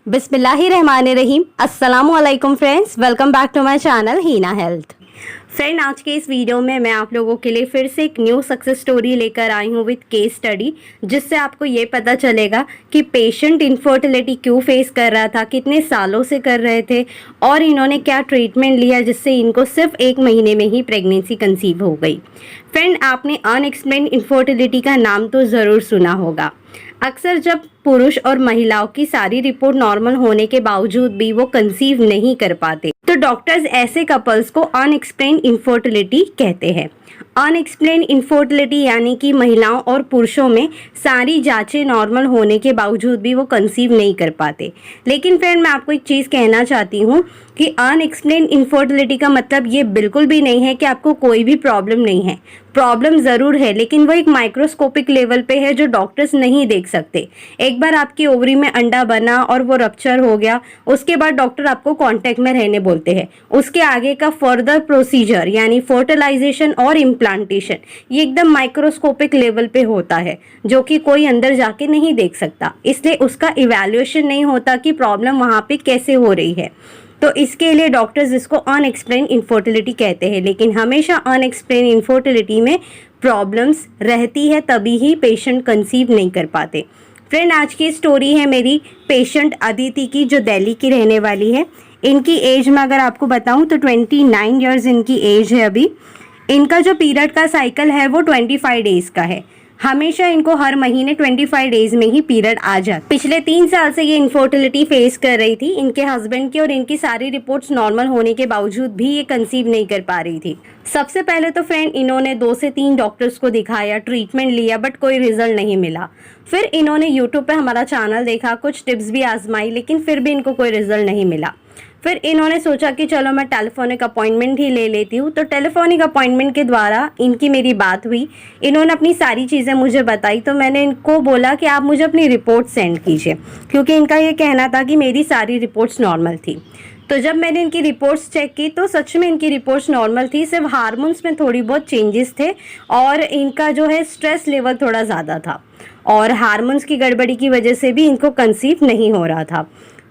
बिस्मिल्लाहिर्रहमानिर्रहीम। अस्सलामुअलैकुम friends, welcome back to my channel Heena health. Friend, आज के इस वीडियो में मैं आप लोगों के लिए फिर से एक न्यू सक्सेस स्टोरी लेकर आई हूँ विद केस स्टडी, जिससे आपको ये पता चलेगा कि पेशेंट इनफर्टिलिटी क्यों फेस कर रहा था, कितने सालों से कर रहे थे और इन्होंने क्या ट्रीटमेंट लिया जिससे इनको सिर्फ 1 महीने में ही प्रेगनेंसी कंसीव हो गई। फ्रेंड, आपने अनएक्सप्लेन्ड इनफर्टिलिटी का नाम तो ज़रूर सुना होगा। अक्सर जब पुरुष और महिलाओं की सारी रिपोर्ट नॉर्मल होने के बावजूद भी वो कंसीव नहीं कर पाते, तो डॉक्टर्स ऐसे कपल्स को अनएक्सप्लेन्ड इनफर्टिलिटी कहते हैं। अनएक्सप्लेन्ड इनफर्टिलिटी यानी कि महिलाओं और पुरुषों में सारी जांचें नॉर्मल होने के बावजूद भी वो कंसीव नहीं कर पाते। लेकिन फ्रेंड, मैं आपको एक चीज़ कहना चाहती हूँ कि अनएक्सप्लेन्ड इनफर्टिलिटी का मतलब ये बिल्कुल भी नहीं है कि आपको कोई भी प्रॉब्लम नहीं है। प्रॉब्लम ज़रूर है, लेकिन वो एक माइक्रोस्कोपिक लेवल पे है जो डॉक्टर्स नहीं देख सकते। एक बार आपकी ओवरी में अंडा बना और वो रप्चर हो गया, उसके बाद डॉक्टर आपको कांटेक्ट में रहने बोलते हैं। उसके आगे का फर्दर प्रोसीजर यानी फर्टिलाइजेशन और इम्प्लांटेशन, ये एकदम माइक्रोस्कोपिक लेवल पे होता है जो कि कोई अंदर जाके नहीं देख सकता। इसलिए उसका इवैल्यूएशन नहीं होता कि प्रॉब्लम वहाँ पे कैसे हो रही है। तो इसके लिए डॉक्टर्स इसको अनएक्सप्लेन इनफर्टिलिटी कहते हैं। लेकिन हमेशा अनएक्सप्लेन इनफर्टिलिटी में प्रॉब्लम्स रहती है, तभी ही पेशेंट कंसीव नहीं कर पाते। फ्रेंड, आज की स्टोरी है मेरी पेशेंट अदिति की, जो दिल्ली की रहने वाली है। इनकी एज में अगर आपको बताऊं तो 29 ईयर्स इनकी एज है अभी। इनका जो पीरियड का साइकिल है वो 25 डेज़ का है। हमेशा इनको हर महीने 25 डेज में ही पीरियड आ जाता। पिछले 3 साल से ये इनफर्टिलिटी फेस कर रही थी। इनके हस्बैंड की और इनकी सारी रिपोर्ट्स नॉर्मल होने के बावजूद भी ये कंसीव नहीं कर पा रही थी। सबसे पहले तो फ्रेंड, इन्होंने 2 से 3 डॉक्टर्स को दिखाया, ट्रीटमेंट लिया, बट कोई रिजल्ट नहीं मिला। फिर इन्होंने यूट्यूब पे हमारा चैनल देखा, कुछ टिप्स भी आजमाई, लेकिन फिर भी इनको कोई रिजल्ट नहीं मिला। फिर इन्होंने सोचा कि चलो मैं टेलीफोनिक अपॉइंटमेंट ही ले लेती हूँ। तो टेलीफोनिक अपॉइंटमेंट के द्वारा इनकी मेरी बात हुई। इन्होंने अपनी सारी चीज़ें मुझे बताई। तो मैंने इनको बोला कि आप मुझे अपनी रिपोर्ट सेंड कीजिए, क्योंकि इनका ये कहना था कि मेरी सारी रिपोर्ट्स नॉर्मल थी। तो जब मैंने इनकी रिपोर्ट्स चेक की तो सच में इनकी रिपोर्ट्स नॉर्मल थी। सिर्फ हार्मोन्स में थोड़ी बहुत चेंजेस थे और इनका जो है स्ट्रेस लेवल थोड़ा ज़्यादा था, और हार्मोन्स की गड़बड़ी की वजह से भी इनको कंसीव नहीं हो रहा था।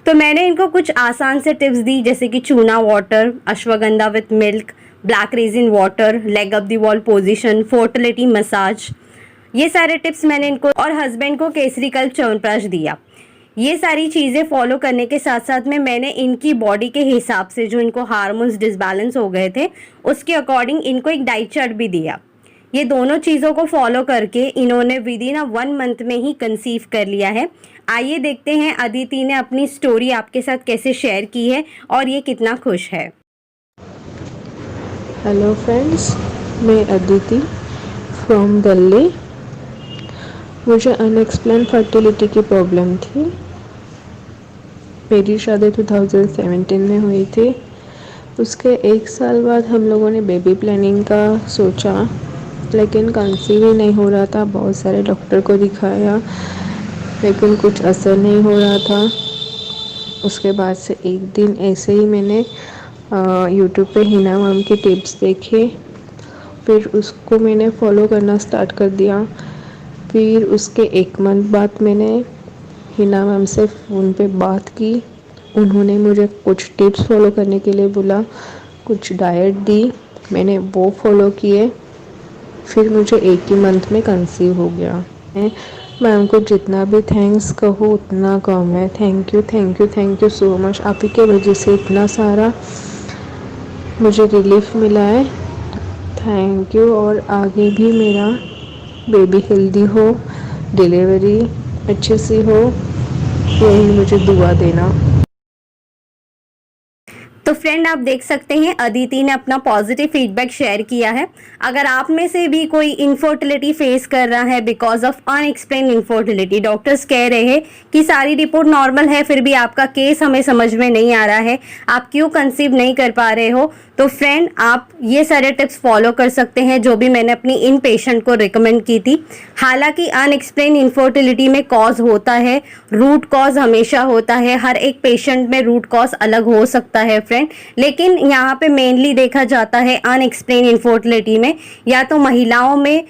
तो मैंने इनको कुछ आसान से टिप्स दी, जैसे कि चूना water, ashwagandha with milk, black resin water, leg up the wall position, fertility massage, ये सारे टिप्स मैंने इनको, और हस्बैंड को केसरी कल्प च्यवनप्राश दिया। ये सारी चीज़ें फॉलो करने के साथ साथ में मैंने इनकी बॉडी के हिसाब से, जो इनको हार्मोन्स डिसबैलेंस हो गए थे, उसके अकॉर्डिंग इनको एक डाइट चार्ट भी दिया। ये दोनों चीज़ों को फॉलो करके इन्होंने विद इन 1 मंथ में ही कंसीव कर लिया है। आइए देखते हैं अदिति ने अपनी स्टोरी आपके साथ कैसे शेयर की है और ये कितना खुश है। हेलो फ्रेंड्स, मैं अदिति फ्रॉम दिल्ली। मुझे अनएक्सप्लेन फर्टिलिटी की प्रॉब्लम थी। मेरी शादी 2017 में हुई थी। उसके 1 साल बाद हम लोगों ने बेबी प्लानिंग का सोचा, लेकिन कंसीव ही नहीं हो रहा था। बहुत सारे डॉक्टर को दिखाया, लेकिन कुछ असर नहीं हो रहा था। उसके बाद से एक दिन ऐसे ही मैंने यूट्यूब पे हिना मैम के टिप्स देखे, फिर उसको मैंने फॉलो करना स्टार्ट कर दिया। फिर उसके 1 मंथ बाद मैंने हिना मैम से फ़ोन पे बात की। उन्होंने मुझे कुछ टिप्स फॉलो करने के लिए बोला, कुछ डाइट दी, मैंने वो फॉलो किए। फिर मुझे 1 ही मंथ में कंसीव हो गया। मैम को जितना भी थैंक्स कहो उतना कम है। Thank you, thank you, thank you so much. आप ही के वजह से इतना सारा मुझे रिलीफ मिला है। Thank you. और आगे भी मेरा बेबी हेल्दी हो, डिलीवरी अच्छे से हो, यही मुझे दुआ देना। तो फ्रेंड, आप देख सकते हैं अदिति ने अपना पॉजिटिव फीडबैक शेयर किया है। अगर आप में से भी कोई इनफर्टिलिटी फेस कर रहा है because of unexplained infertility, doctors कह रहे हैं कि सारी रिपोर्ट नॉर्मल है, फिर भी आपका केस हमें समझ में नहीं आ रहा है, आप क्यों कंसीव नहीं कर पा रहे हो, तो फ्रेंड आप ये सारे टिप्स फॉलो कर सकते हैं जो भी मैंने अपनी इन पेशेंट को रिकमेंड की थी। हालांकि अनएक्सप्लेन इनफर्टिलिटी में कॉज होता है, रूट कॉज हमेशा होता है। हर एक पेशेंट में रूट कॉज अलग हो सकता है फ्रेंड, लेकिन यहाँ पे मेनली देखा जाता है अनएक्सप्लेन इनफर्टिलिटी में या तो महिलाओं में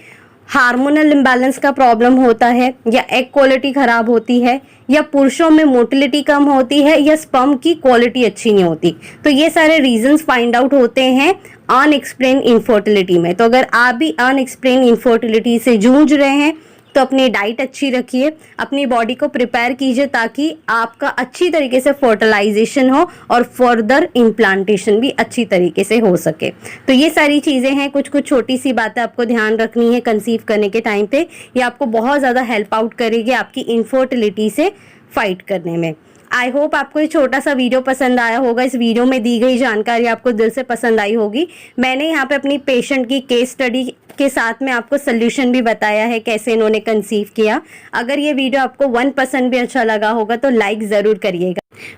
हार्मोनल इम्बैलेंस का प्रॉब्लम होता है, या एग क्वालिटी खराब होती है, या पुरुषों में मोटिलिटी कम होती है, या स्पर्म की क्वालिटी अच्छी नहीं होती। तो ये सारे रीजंस फाइंड आउट होते हैं अनएक्सप्लेन इनफर्टिलिटी में। तो अगर आप भी अनएक्सप्लेन इनफर्टिलिटी से जूझ रहे हैं तो अपनी डाइट अच्छी रखिए, अपनी बॉडी को प्रिपेयर कीजिए ताकि आपका अच्छी तरीके से फर्टिलाइजेशन हो और फर्दर इम्प्लांटेशन भी अच्छी तरीके से हो सके। तो ये सारी चीज़ें हैं, कुछ कुछ छोटी सी बातें आपको ध्यान रखनी है कंसीव करने के टाइम पे। ये आपको बहुत ज़्यादा हेल्प आउट करेगी आपकी इनफर्टिलिटी से फाइट करने में। आई होप आपको ये छोटा सा वीडियो पसंद आया होगा। इस वीडियो में दी गई जानकारी आपको दिल से पसंद आई होगी। मैंने यहाँ पे अपनी पेशेंट की केस स्टडी के साथ में आपको सोल्यूशन भी बताया है कैसे इन्होंने कंसीव किया। अगर ये वीडियो आपको 1% भी अच्छा लगा होगा तो लाइक ज़रूर करिएगा।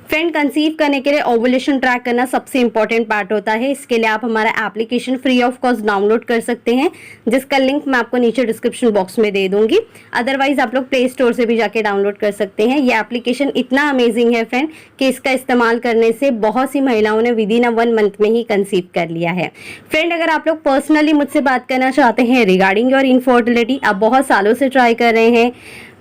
फ्रेंड, कंसीव करने के लिए ओवुलेशन ट्रैक करना सबसे इंपॉर्टेंट पार्ट होता है। इसके लिए आप हमारा application free of cost download कर सकते हैं, जिसका लिंक मैं आपको नीचे डिस्क्रिप्शन बॉक्स में दे दूंगी। अदरवाइज आप लोग प्ले स्टोर से भी जाके डाउनलोड कर सकते हैं। ये एप्लीकेशन इतना अमेजिंग है फ्रेंड कि इसका इस्तेमाल करने से बहुत सी महिलाओं ने विदिन 1 मंथ में ही कंसीव कर लिया है। फ्रेंड, अगर आप लोग पर्सनली मुझसे बात करना चाहते हैं रिगार्डिंग योर इनफर्टिलिटी, आप बहुत सालों से ट्राई कर रहे हैं,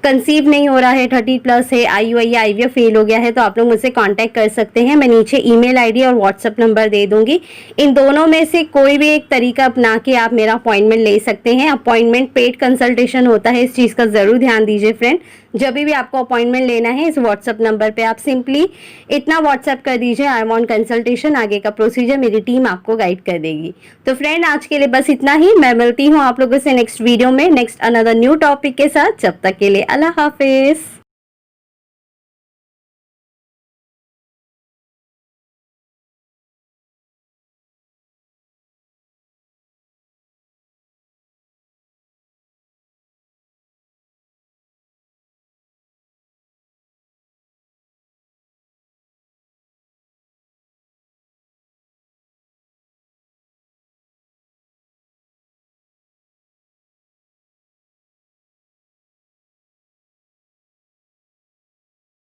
कंसीव नहीं हो रहा है, 30+ है, IUI या IVF फेल हो गया है, तो आप लोग मुझसे कांटेक्ट कर सकते हैं। मैं नीचे ईमेल आईडी और व्हाट्सएप नंबर दे दूंगी। इन दोनों में से कोई भी एक तरीका अपना के आप मेरा अपॉइंटमेंट ले सकते हैं। अपॉइंटमेंट पेड कंसल्टेशन होता है, इस चीज़ का ज़रूर ध्यान दीजिए फ्रेंड। जब भी आपको अपॉइंटमेंट लेना है इस व्हाट्सएप नंबर पे आप सिंपली इतना व्हाट्सएप कर दीजिए, आई वांट कंसल्टेशन। आगे का प्रोसीजर मेरी टीम आपको गाइड कर देगी। तो फ्रेंड, आज के लिए बस इतना ही। मैं मिलती हूँ आप लोगों से नेक्स्ट वीडियो में नेक्स्ट अनदर न्यू टॉपिक के साथ। जब तक के लिए अल्लाह हाफिज़।